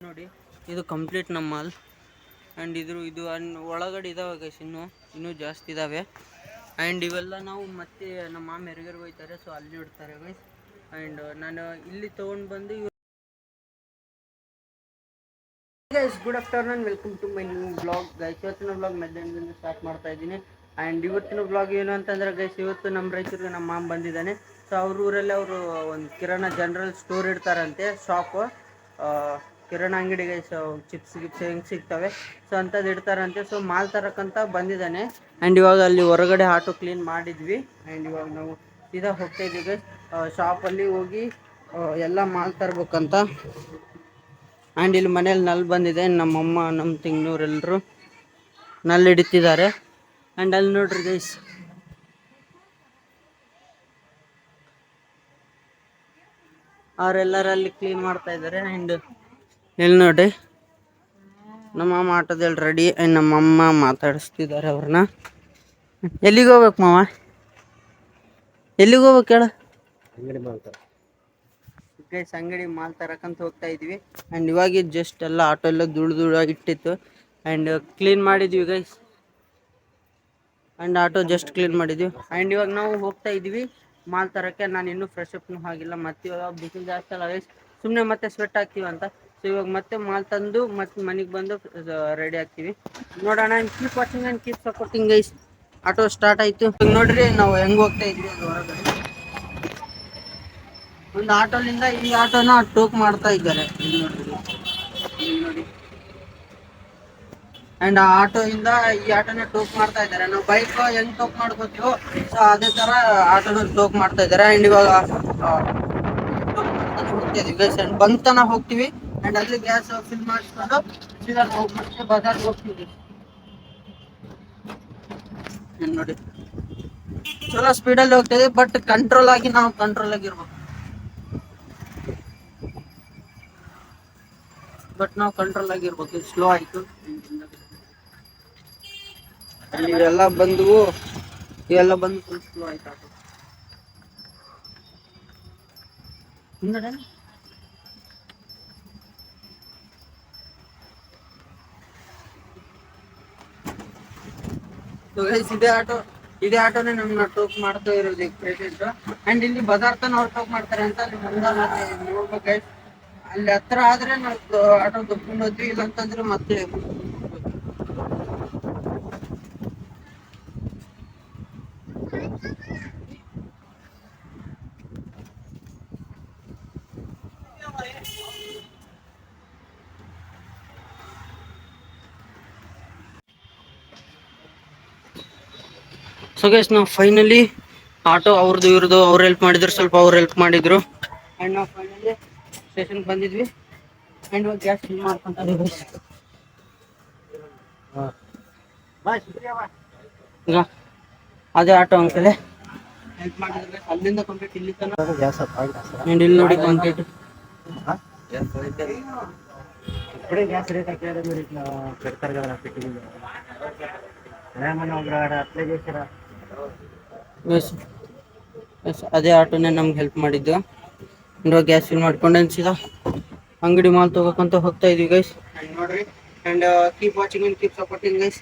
ನೋಡಿ ಇದು ಕಂಪ್ಲೀಟ್ ನಮ್ಮ ಮಾಲ್ ಆ್ಯಂಡ್ ಇದು ಒಳಗಡೆ ಇದಾವೆ ಗೈಸ್, ಇನ್ನೂ ಜಾಸ್ತಿ ಇದ್ದಾವೆ. ಆ್ಯಂಡ್ ಇವೆಲ್ಲ ನಾವು ಮತ್ತೆ ನಮ್ಮ ಮಾಮ ಹೆರಿಗೆರು ಹೋಗ್ತಾರೆ, ಸೊ ಅಲ್ಲಿ ಇಡ್ತಾರೆ ಗೈಸ್. ಆ್ಯಂಡ್ ನಾನು ಇಲ್ಲಿ ತೊಗೊಂಡು ಬಂದು guys, good afternoon, welcome to my new blog guys. ಇವತ್ತಿನ ಬ್ಲಾಗ್ ಮಧ್ಯಾಹ್ನದಿಂದ ಸ್ಟಾರ್ಟ್ ಮಾಡ್ತಾ ಇದ್ದೀನಿ. ಆ್ಯಂಡ್ ಇವತ್ತಿನ ಬ್ಲಾಗ್ ಏನು ಅಂತಂದರೆ ಗೈಸ್, ಇವತ್ತು ನಮ್ಮ ರೈತರಿಗೆ ನಮ್ಮ ಮಾಮ ಬಂದಿದ್ದಾನೆ. ಸೊ ಅವ್ರ ಊರಲ್ಲಿ ಅವರು ಒಂದು ಕಿರಾಣ ಜನರಲ್ ಸ್ಟೋರ್ ಇಡ್ತಾರಂತೆ, ಶಾಪು, ಕಿರಾಣ ಅಂಗಡಿ ಗೈಸ್. ಚಿಪ್ಸ್ ಗಿಪ್ಸ್ ಹೆಂಗೆ ಸಿಗ್ತವೆ ಸೊ ಅಂಥದ್ದು ಇಡ್ತಾರಂತೆ. ಸೊ ಮಾಲ್ ತರಕ್ಕಂತ ಬಂದಿದ್ದಾನೆ. ಆ್ಯಂಡ್ ಇವಾಗ ಅಲ್ಲಿ ಹೊರಗಡೆ ಆಟೋ ಕ್ಲೀನ್ ಮಾಡಿದ್ವಿ. ಆ್ಯಂಡ್ ಇವಾಗ ನಾವು ಸೀದಾ ಹೋಗ್ತಾ ಇದ್ದೀವಿ ಗೈಸ್, ಶಾಪಲ್ಲಿ ಹೋಗಿ ಎಲ್ಲ ಮಾಲ್ ತರಬೇಕಂತ. ಆ್ಯಂಡ್ ಇಲ್ಲಿ ಮನೇಲಿ ನಲ್ಲಿ ಬಂದಿದೆ, ನಮ್ಮಮ್ಮ ನಮ್ಮ ತಿಂಗ್ನೂರೆಲ್ಲರೂ ನಲ್ಲಿ ಹಿಡಿತಿದ್ದಾರೆ. ಆ್ಯಂಡ್ ಅಲ್ಲಿ ನೋಡ್ರಿ ಗೈಸ್, ಅವರೆಲ್ಲರಲ್ಲಿ ಕ್ಲೀನ್ ಮಾಡ್ತಾ ಇದ್ದಾರೆ. ಆ್ಯಂಡ್ ಇಲ್ಲಿ ನೋಡ್ರಿ ನಮ್ಮಮ್ಮ ಆಟೋದಲ್ಲಿ ರೆಡಿ. ಆ್ಯಂಡ್ ನಮ್ಮಮ್ಮ ಮಾತಾಡಿಸ್ತಿದ್ದಾರೆ ಅವ್ರನ್ನ. ಎಲ್ಲಿಗೆ ಹೋಗ್ಬೇಕು ಮಾವ, ಎಲ್ಲಿಗೆ ಹೋಗ್ಬೇಕು ಹೇಳ? ಗೈಸ್ ಅಂಗಡಿ ಮಾಲ್ ತರಕಂತ ಹೋಗ್ತಾ ಇದ್ವಿ. ಆ್ಯಂಡ್ ಇವಾಗ ಜಸ್ಟ್ ಎಲ್ಲ ಆಟೋ ಎಲ್ಲ ಧೂಳು ಇಟ್ಟಿತ್ತು. ಆ್ಯಂಡ್ ಕ್ಲೀನ್ ಮಾಡಿದ್ವಿ guys. And auto just clean ಮಾಡಿದ್ವಿ. ಆ್ಯಂಡ್ ಇವಾಗ ನಾವು ಹೋಗ್ತಾ ಇದ್ವಿ ಮಾಲ್ ತರಕ್ಕೆ. ನಾನು ಇನ್ನೂ ಫ್ರೆಶ್ ಅಪ್ನು ಆಗಿಲ್ಲ, ಮತ್ತೆ ಇವಾಗ ಬಿಸಿಲು ಜಾಸ್ತಿ ಅಲ್ಲ ಗೈಸ್, ಸುಮ್ಮನೆ ಮತ್ತೆ ಸ್ವೆಟ್ ಆಗ್ತೀವಂತ. ಸೊ ಇವಾಗ ಮತ್ತೆ ಮಾಲ್ ತಂದು ಮತ್ತೆ ಮನೆಗೆ ಬಂದು ರೆಡಿ ಆಗ್ತೀವಿ. ನೋಡೋಣ, keep watching and keep supporting guys. Auto start ಆಯಿತು. ನೋಡ್ರಿ ನಾವು ಹೆಂಗೆ ಹೋಗ್ತಾ ಇದ್ವಿ ಅದು ಹೊರಗಡೆ. ಒಂದು ಆಟೋಲಿಂದ ಈ ಆಟೋನ ಟೋಕ್ ಮಾಡ್ತಾ ಇದ್ದಾರೆ, ಇಲ್ಲಿ ನೋಡಿ. ಆ್ಯಂಡ್ ಆ ಆಟೋಯಿಂದ ಈ ಆಟೋನ ಟೋಕ್ ಮಾಡ್ತಾ ಇದ್ದಾರೆ. ನಾವು ಬೈಕ್ ಹೆಂಗೆ ಟೋಕ್ ಮಾಡ್ಕೋತೀವೋ ಸೊ ಅದೇ ಥರ ಆಟೋನ ಟೋಕ್ ಮಾಡ್ತಾ ಇದ್ದಾರೆ. ಆ್ಯಂಡ್ ಇವಾಗ ಹೋಗ್ತಾ ಇದೀವಿ ಗೈಸ್. ಆ್ಯಂಡ್ ಬಂಕ್ ತನಕ ಹೋಗ್ತೀವಿ. ಆ್ಯಂಡ್ ಅಲ್ಲಿ ಗ್ಯಾಸ್ ಫಿಲ್ ಮಾಡಿಸ್ಕೊಂಡು ಸೀದಾ ಮತ್ತೆ ಬಜಾರ್ಗೆ ಹೋಗ್ತೀವಿ. ನೋಡಿ ಚಲೋ ಸ್ಪೀಡಲ್ಲಿ ಹೋಗ್ತಾ ಇದೀವಿ, ಬಟ್ ಕಂಟ್ರೋಲ್ ಆಗಿ ಇರ್ಬೇಕು. ನಾವು ಕಂಟ್ರೋಲ್ ಆಗಿರ್ಬೇಕು. ಸ್ಲೋ ಆಯಿತು. ಇವೆಲ್ಲ ಬಂದವು, ಇವೆಲ್ಲ ಬಂದು ಫುಲ್ ಸ್ಲೋ ಆಯ್ತು ಆಟೋ. ಇದೇ ಆಟೋನೇ ನಮ್ಮನ್ನ ಟೋಕ್ ಮಾಡ್ತಾ ಇರೋದು ಈಗ ಪ್ರೆಸೆಂಟ್. ಆ್ಯಂಡ್ ಇಲ್ಲಿ ಬಜಾರ್ ತನ ಅವ್ರು ಟೋಕ್ ಮಾಡ್ತಾರೆ ಅಂತ ನೋಡ್ಬೇಕು ಗೈಸ್. ಅಲ್ಲಿ ಹತ್ರ ಆದ್ರೆ ನಾವು ಆಟೋ ತಗೊಂಡು ಹೋದ್ವಿ, ಇಲ್ಲ ಅಂತಂದ್ರೆ ಮತ್ತೆ ಸೊ ಗೈಸ್, ನಾವು ಫೈನಲಿ ಆಟೋ ಅವ್ರದ್ದು ಇವ್ರದ್ದು ಅವ್ರು ಹೆಲ್ಪ್ ಮಾಡಿದ್ರು, ಸ್ವಲ್ಪ ಅವ್ರು ಹೆಲ್ಪ್ ಮಾಡಿದ್ರು. ಆ್ಯಂಡ್ ನಾವು ಫೈನಲಿ ಸ್ಟೇಷನ್ಗೆ ಬಂದಿದ್ವಿ. ಆ್ಯಂಡ್ ಇವಾಗ ಗ್ಯಾಸ್ ಫಿಲ್ ಮಾಡ್ಕೊಂತ ಇದೀವಿ. ಈಗ ಅದೇ ಆಟೋ ಅಂಕಲೆ ಹೆಲ್ಪ್ ಮಾಡಿದ್ರೆ ಅಲ್ಲಿಂದ ಕಂಪ್ಲೀಟ್ ಇಲ್ಲಿ ತನಕ. ಆ್ಯಂಡ್ ಇಲ್ಲಿ ನೋಡಿ ಕಾಂಕ್ರೀಟ್ ಗ್ಯಾಸ್ ರೇಟ್ పెడతారు కదా ఫిట్టింగ్ ಅದೇ ಆಟೋನೇ ನಮ್ಗೆ ಹೆಲ್ಪ್ ಮಾಡಿದ್ದು. ಇವಾಗ ಗ್ಯಾಸ್ ಫಿಲ್ ಮಾಡ್ಕೊಂಡು ಅನ್ಸಿದ ಅಂಗಡಿ ಮಾಲ್ ತಗೋಕಂತ ಹೋಗ್ತಾ ಇದೀವಿ ಗೈಸ್. ನೋಡ್ರಿ, and keep watching and keep supporting guys.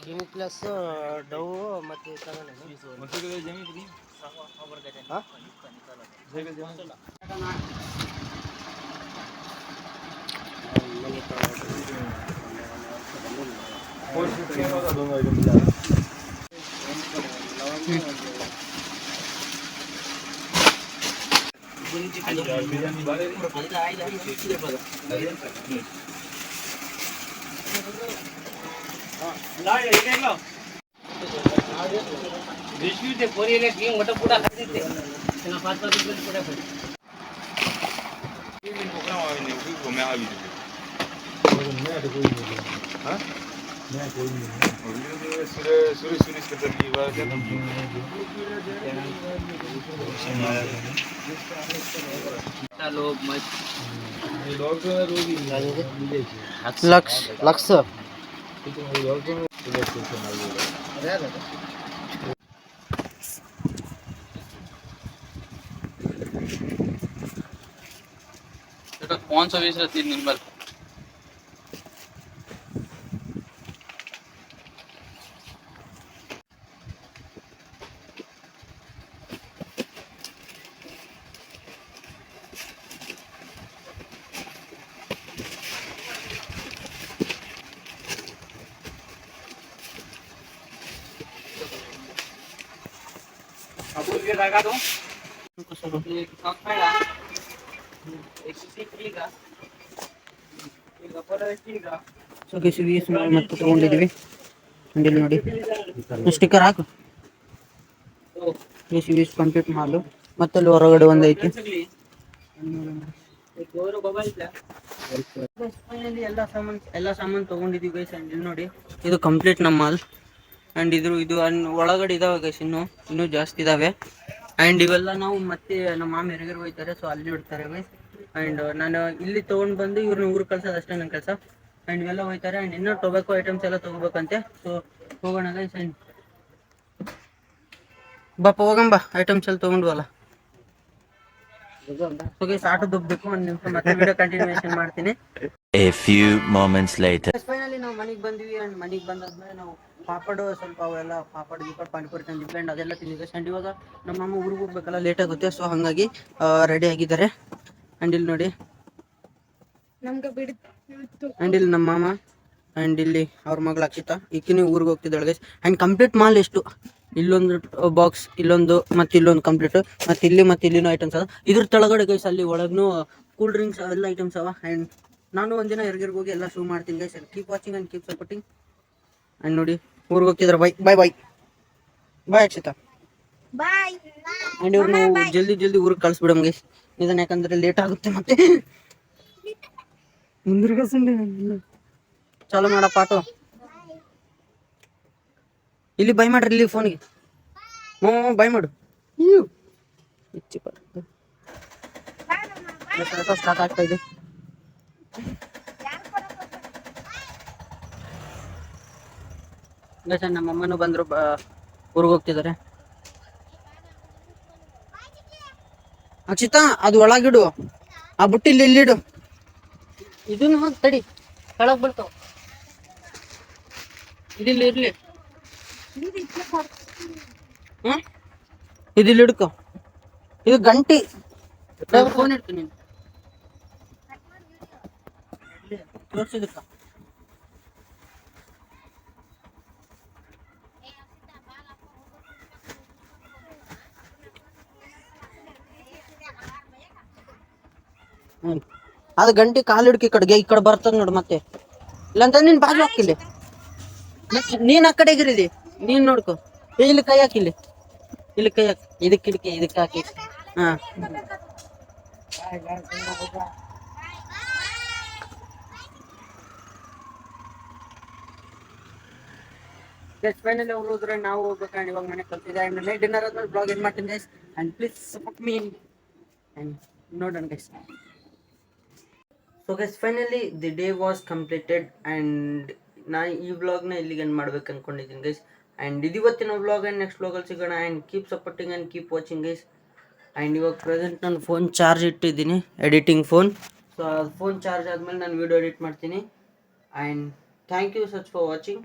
ಕಿಮಿ ಪ್ಲಸ್ ಡವ್ ಮತ್ತೆ लक्स लक्स कौन सा बेच रहा 3 दिन बाद लगा दो ಸೊ ಗೈಸ್ ಮತ್ತೆ ತಗೊಂಡಿದೀವಿ ಇಲ್ಲಿ ನೋಡಿ ಸ್ಟಿಕ್ಕರ್ ಹಾಕು ಗೈಸ್ ಕಂಪ್ಲೀಟ್ ಮಾಲು ಮತ್ತೆ ಅಲ್ಲಿ ಹೊರಗಡೆ ಒಂದೈತಿ ಎಲ್ಲ ಸಾಮಾನು ತಗೊಂಡಿದೀವಿ ಗೈಸ್ ಅಂಡ್ ಇಲ್ಲಿ ನೋಡಿ ಇದು ಕಂಪ್ಲೀಟ್ ನಮ್ಮ ಮಾಲ್ ಅಂಡ್ ಇದು ಒಳಗಡೆ ಇದಾವೆ ಗೈಸ್ ಇನ್ನೂ ಜಾಸ್ತಿ ಇದಾವೆ ಅಂಡ್ ಇವೆಲ್ಲ ನಾವು ಮತ್ತೆ ನಮ್ಮ ಮಾಮ ಎರಿಗರು ಹೋಗ್ತಾರೆ ಸೊ ಅಲ್ಲಿ ಇಡ್ತಾರೆ ಗೈಸ್ ಅಂಡ್ ನಾನು ಇಲ್ಲಿ ತಗೊಂಡ್ ಬಂದು ಇವ್ರನ್ನ ಊರು ಕಳ್ಸೋದು ಅಷ್ಟೇ ನನ್ನ ಕೆಲಸ ಅಂಡ್ ಇವೆಲ್ಲ ಹೋಗ್ತಾರೆ ಅಂಡ್ ಇನ್ನೂ ಟೊಬ್ಯಾಕೋ ಐಟಮ್ಸ್ ಎಲ್ಲ ತಗೋಬೇಕಂತೆ ಸೊ ಹೋಗೋಣ ಗೈಸ್ ಅಂಡ್ ಬಾಪ ಹೋಗಂಬ ಐಟಮ್ಸ್ ಎಲ್ಲ ತಗೊಂಡ್ವಲ್ಲ ಸೊ ಗೈಸ್ ಆಟೋ ದುಬ್ಬೇಕು ಒಂದು ನಿಮಿಷ ಮತ್ತೆ ವಿಡಿಯೋ ಕಂಟಿನ್ಯೂಷನ್ ಮಾಡ್ತೀನಿ. A few moments later. Finally ನಾವು ಮನೆಗೆ ಬಂದ್ವಿ ಅಂಡ್ ಮನೆಗೆ ಬಂದಾದ್ಮೇಲೆ ನಾವು ಪಾಪಡು ಸ್ವಲ್ಪ ಅವೆಲ್ಲ ಪಾಪಡ್ ಗೀಪಡ್ ಪಾನಿಪುರಿ ತಂದಿದ್ವಿ ಅಂಡ್ ಅದೆಲ್ಲ ತಿಂದಿದ್ವಿ ಅಂಡ್ ಇವಾಗ ನಮ್ಮ ಅಮ್ಮ ಊರಿಗೆ ಹೋಗ್ಬೇಕಲ್ಲ ಲೇಟ್ ಆಗುತ್ತೆ ಸೊ ಹಾಗಾಗಿ ರೆಡಿ ಆಗಿದ್ದಾರೆ ಅಂಡ್ ಇಲ್ಲಿ ನೋಡಿ ಅಂಡ್ ಇಲ್ಲಿ ನಮ್ಮ ಮಾಮ ಅಂಡ್ ಇಲ್ಲಿ ಅವ್ರ ಮಗಳು ಅಕ್ಷಿತಾ ಈಕಿನಿ ಊರಿಗೆ ಹೋಗ್ತಿದ್ದಾಳೆ ಗೈಸ್ ಅಂಡ್ ಕಂಪ್ಲೀಟ್ ಮಾಲ್ ಎಷ್ಟು ಇಲ್ಲೊಂದು ಬಾಕ್ಸ್ ಇಲ್ಲೊಂದು ಮತ್ತೆ ಇಲ್ಲೊಂದು ಕಂಪ್ಲೀಟ್ ಮತ್ತೆ ಇಲ್ಲಿನೂ ಐಟಮ್ಸ್ ಅದ ಇದ್ರ ಕೆಳಗಡೆ ಗೈಸ್ ಅಲ್ಲಿ ಒಳಗೂ ಕೂಲ್ ಡ್ರಿಂಕ್ಸ್ ಎಲ್ಲ ಐಟಮ್ಸ್ ಅವ ಅಂಡ್ ನಾನು ಒಂದಿನ ಎರ್ಗಿರ್ಗೆ ಹೋಗಿ ಎಲ್ಲ ಶೂ ಮಾಡ್ತೀನಿ guys keep watching and keep supporting and ನೋಡಿ ಊರಿಗೆ ಹೋಗ್ತಿದಾರೆ ಬಾಯ್ ಅಕ್ಷಿತಾ ಬಾಯ್ ಅಂಡ್ ಇವ್ರು ನಾವು ಜಲ್ದಿ ಊರಿಗೆ ಕಳ್ಸ್ಬಿಡಮ್ ಗೈಸ್ ಇದನ್ನ ಯಾಕಂದ್ರೆ ಲೇಟ್ ಆಗುತ್ತೆ ಮತ್ತೆ ಚಾಲು ಮಾಡಪ್ಪ ಆಟೋ ಇಲ್ಲಿ ಬೈ ಮಾಡ್ರಿ ಇಲ್ಲಿ ಫೋನ್ಗೆ ಬೈ ಮಾಡು ಸ್ಟಾರ್ಟ್ ಆಗ್ತಾ ಇದೆ ನಮ್ಮ ಅಮ್ಮನೂ ಬಂದ್ರು ಊರಿಗೆ ಹೋಗ್ತಿದ್ದಾರೆ ಅಕ್ಷಿತಾ ಅದು ಒಳಗಿಡು ಆ ಬುಟ್ಟಿ ಇಲ್ಲಿಡು ಇದನ್ನು ಹೋಗಿ ತಡಿ ಕೆಳಗ್ ಬಿಡ್ತಾವ ಇದಿಲ್ಲಿ ಇರ್ಲಿ ಇದಿಲ್ಲಿ ಹಿಡ್ಕೊ ಇದು ಗಂಟಿ ಫೋನ್ ಇಡ್ತೀನಿ ತೋರ್ಸಿದಕ್ಕ ಅದು ಗಂಟೆ ಕಾಲು ಹಿಡ್ಕಿ ಈ ಕಡೆ ಬರ್ತದ ನೋಡು ಮತ್ತೆ ಇಲ್ಲಂತ ನೀನ್ ಬಾಜು ಹಾಕಿಲ್ಲಿ ನೀನ್ ಆ ಕಡೆ ಗಿರಿದಿ ನೀನ್ ನೋಡ್ಕೊ ಇಲ್ಲಿ ಕೈ ಹಾಕಿಲ್ಲಿ ಇಲ್ಲಿ ಕೈ ಹಾಕಿ ಇದಕ್ಕೆ ಹಿಡ್ಕಿ ಇದಕ್ಕೆ ಹಾಕಿ ಹಾ ಫೈನಲಿ ಅವ್ರು ಹೋದ್ರೆ ನಾವು ಹೋಗ್ಬೇಕಂಡ್ ಇವಾಗ ಮನೆ ಕಲ್ತಿದ್ದೆ ಅಂಡ್ ನೈಟ್ ಡಿನ್ನರ್ ಆದ್ಮೇಲೆ ಬ್ಲಾಗ್ ಏನ್ ಮಾಡ್ತೀನಿ guys and please support me and ನೋಡೋಣ guys. So guys finally the day was completed and ನಾನು ಈ ವ್ಲಾಗ್ನ ಇಲ್ಲಿಗೆ ಏನು ಮಾಡ್ಬೇಕು ಅಂದ್ಕೊಂಡಿದ್ದೀನಿ ಗೈಸ್ ಆ್ಯಂಡ್ ಇವತ್ತಿನ ವ್ಲಾಗ್ ಆ್ಯಂಡ್ ನೆಕ್ಸ್ಟ್ ವ್ಲಾಗಲ್ಲಿ ಸಿಗೋಣ and keep supporting and keep watching guys. And ಇವಾಗ ಪ್ರೆಸೆಂಟ್ ನಾನು ಫೋನ್ ಚಾರ್ಜ್ ಇಟ್ಟಿದ್ದೀನಿ ಎಡಿಟಿಂಗ್ ಫೋನ್. ಸೊ ಅದು ಫೋನ್ ಚಾರ್ಜ್ ಆದಮೇಲೆ ನಾನು ವೀಡಿಯೋ ಎಡಿಟ್ ಮಾಡ್ತೀನಿ and thank you such for watching.